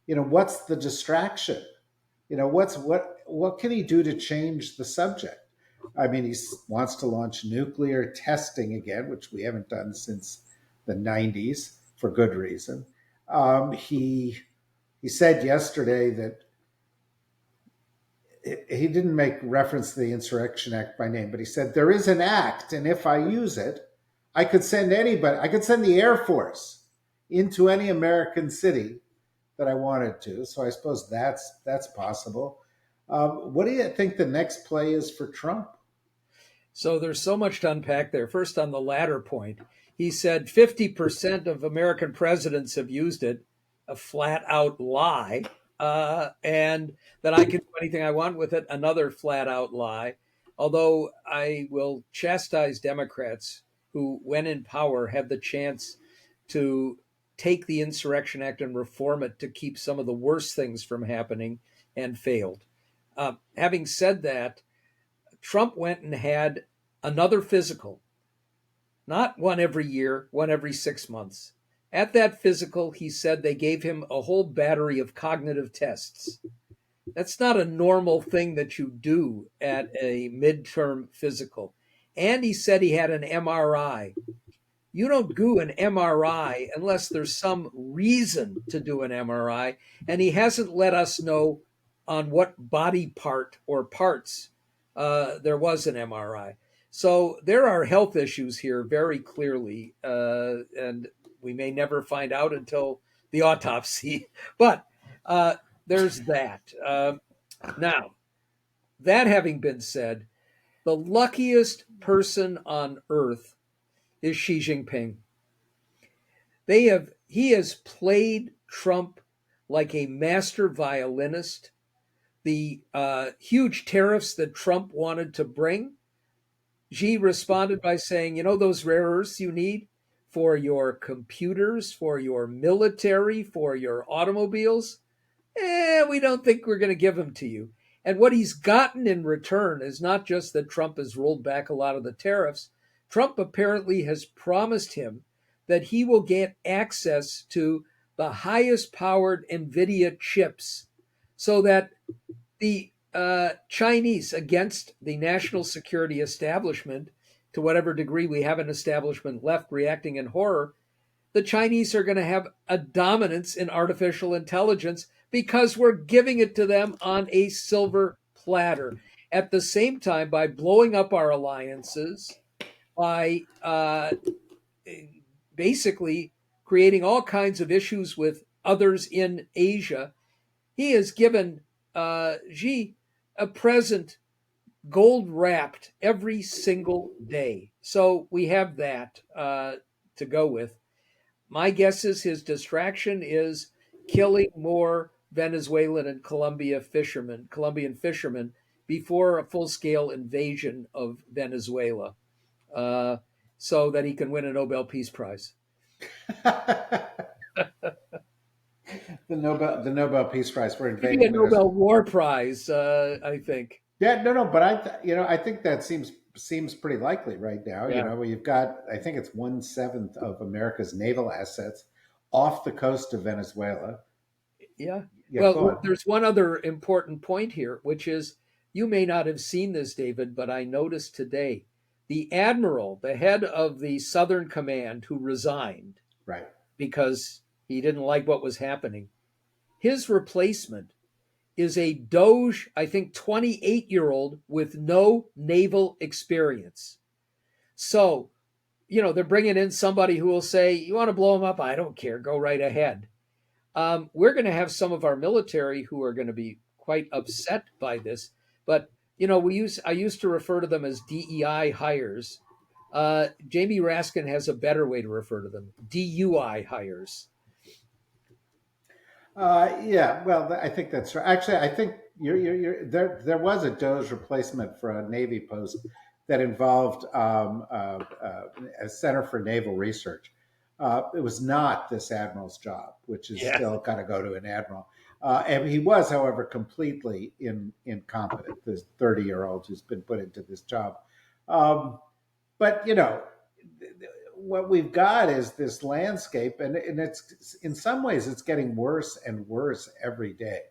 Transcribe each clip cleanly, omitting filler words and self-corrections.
what's the distraction? What can he do to change the subject? I mean, he wants to launch nuclear testing again, which we haven't done since the 90s for good reason. He said yesterday that he didn't make reference to the Insurrection Act by name, but he said there is an act, and if I use it, I could send anybody. I could send the Air Force into any American city that I wanted to. So I suppose that's possible. What do you think the next play is for Trump? So there's so much to unpack there. First, on the latter point, he said 50% of American presidents have used it, a flat out lie, and that I can do anything I want with it, another flat out lie. Although I will chastise Democrats who, when in power, had the chance to take the Insurrection Act and reform it to keep some of the worst things from happening and failed. Having said that, Trump went and had another physical, not one every year, one every 6 months. At that physical, he said they gave him a whole battery of cognitive tests. That's not a normal thing that you do at a midterm physical. And he said he had an MRI. You don't do an MRI unless there's some reason to do an MRI. And he hasn't let us know on what body part or parts there was an MRI. So there are health issues here very clearly, and we may never find out until the autopsy. But there's that. Now, that having been said, the luckiest person on earth is Xi Jinping. He has played Trump like a master violinist. The huge tariffs that Trump wanted to bring, Xi responded by saying, those rare earths you need for your computers, for your military, for your automobiles, we don't think we're going to give them to you. And what he's gotten in return is not just that Trump has rolled back a lot of the tariffs. Trump apparently has promised him that he will get access to the highest powered NVIDIA chips so that the Chinese, against the national security establishment, to whatever degree we have an establishment left reacting in horror, the Chinese are going to have a dominance in artificial intelligence because we're giving it to them on a silver platter. At the same time, by blowing up our alliances, by basically creating all kinds of issues with others in Asia, he has given Xi a present gold wrapped every single day. So we have that to go with. My guess is his distraction is killing more Venezuelan and Colombian fishermen before a full-scale invasion of Venezuela, so that he can win a Nobel Peace Prize. the Nobel Peace Prize for Maybe invading a Venezuela. Nobel War Prize, I think. Yeah, no, but I think that seems pretty likely right now. Yeah. You've got, I think it's 1/7 of America's naval assets off the coast of Venezuela. Yeah. Yeah, go Well, on. there's one other important point here, which is you may not have seen this, David, but I noticed today the admiral, the head of the Southern Command, who resigned Right. because he didn't like what was happening, his replacement is a Doge, I think, 28-year-old with no naval experience. So, they're bringing in somebody who will say, you want to blow him up? I don't care. Go right ahead. We're going to have some of our military who are going to be quite upset by this. But, I used to refer to them as DEI hires. Jamie Raskin has a better way to refer to them, DUI hires. Yeah, well, I think that's right. Actually, I think there. There was a Doge replacement for a Navy post that involved a Center for Naval Research. It was not this admiral's job, which is Yeah. still got to go to an admiral. And he was, however, completely incompetent. This 30-year-old who's been put into this job. But what we've got is this landscape, and it's in some ways it's getting worse and worse every day.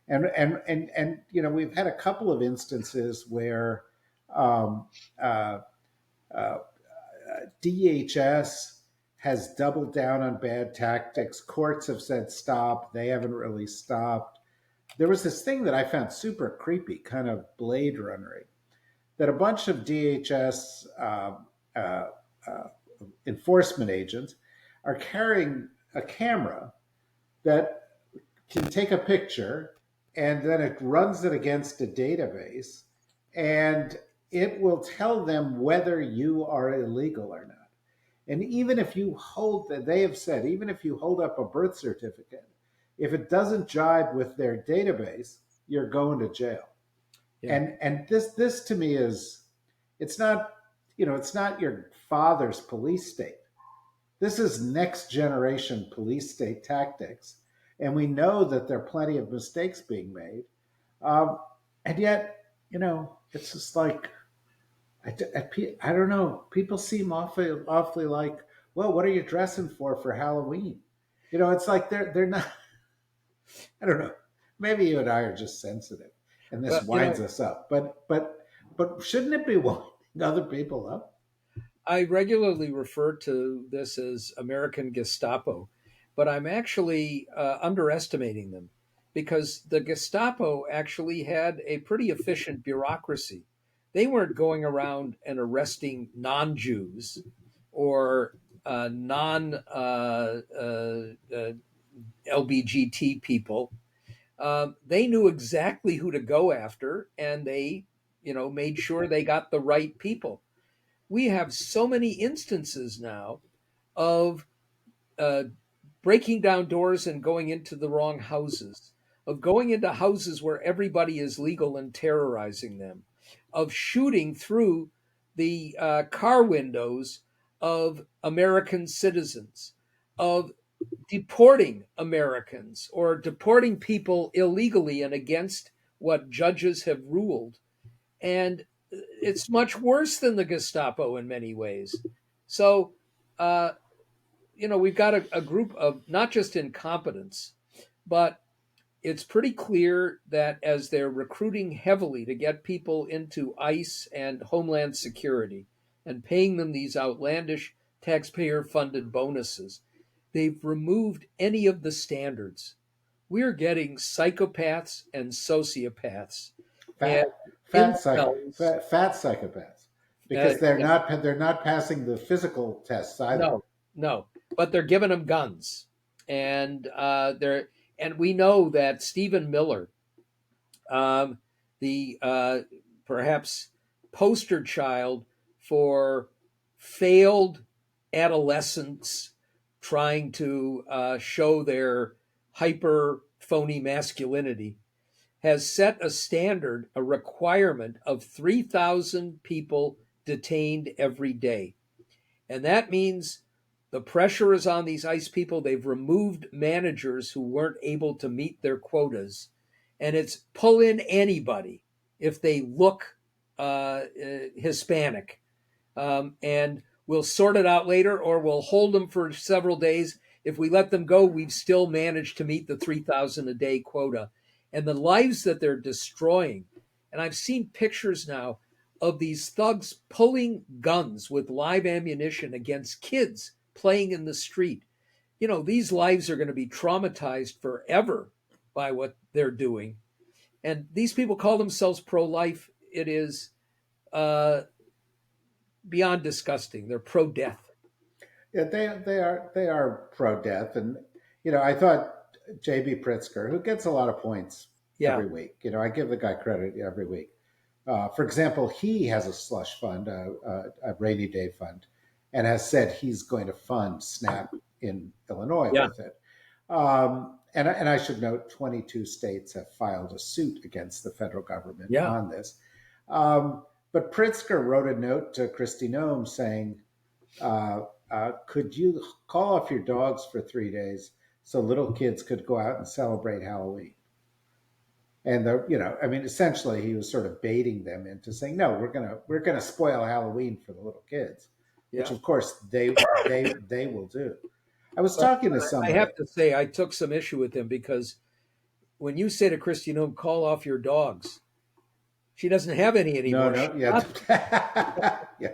And we've had a couple of instances where um, uh, uh, DHS has doubled down on bad tactics. Courts have said stop. They haven't really stopped. There was this thing that I found super creepy, kind of Blade Runner, that a bunch of DHS uh, uh, enforcement agents are carrying a camera that can take a picture and then it runs it against a database and it will tell them whether you are illegal or not. And even if you hold that, they have said, even if you hold up a birth certificate, if it doesn't jibe with their database, you're going to jail. Yeah. And this to me is, it's not, it's not your father's police state. This is next generation police state tactics, and we know that there are plenty of mistakes being made. Um, and yet, it's just like I don't know. People seem awfully like, well, what are you dressing for Halloween? It's like they're not. I don't know. Maybe you and I are just sensitive, and this Well, winds us up. But shouldn't it be winding other people up? I regularly refer to this as American Gestapo, but I'm actually underestimating them because the Gestapo actually had a pretty efficient bureaucracy. They weren't going around and arresting non Jews or non LBGT people. They knew exactly who to go after, and they, made sure they got the right people. We have so many instances now of uh, breaking down doors and going into the wrong houses, of going into houses where everybody is legal and terrorizing them, of shooting through the car windows of American citizens, of deporting Americans or deporting people illegally and against what judges have ruled. And it's much worse than the Gestapo in many ways. So, uh, we've got a group of not just incompetence, but it's pretty clear that as they're recruiting heavily to get people into ICE and Homeland Security and paying them these outlandish taxpayer funded bonuses, they've removed any of the standards. We're getting psychopaths and sociopaths and incels. Fat psychopaths, Uh, because they're not passing the physical tests either. no, no, but they're giving them guns, and and we know that Stephen Miller, um, the perhaps poster child for failed adolescents trying to show their hyper phony masculinity, has set a standard, a requirement of 3,000 people detained every day. And that means the pressure is on these ICE people. They've removed managers who weren't able to meet their quotas. And it's pull in anybody if they look Hispanic. And we'll sort it out later, or we'll hold them for several days. If we let them go, we've still managed to meet the 3,000 a day quota. And the lives that they're destroying. And I've seen pictures now of these thugs pulling guns with live ammunition against kids playing in the street. These lives are going to be traumatized forever by what they're doing. And these people call themselves pro life. It is uh, beyond disgusting. They're pro death. Yeah, they are pro death, and I thought J.B. Pritzker, who gets a lot of points Yeah. every week, I give the guy credit every week. For example, he has a slush fund, a rainy day fund, and has said he's going to fund SNAP in Illinois Yeah. with it. And I should note, 22 states have filed a suit against the federal government Yeah. on this. But Pritzker wrote a note to Kristi Noem saying, could you call off your dogs for 3 days so little kids could go out and celebrate Halloween? And essentially, he was sort of baiting them into saying, "No, we're gonna spoil Halloween for the little kids." which Yeah. of course they will do. I was But talking to I somebody. have to say, I took some issue with him because when you say to Christy Noem, call off your dogs, she doesn't have any No, anymore. She no, yeah, got yeah.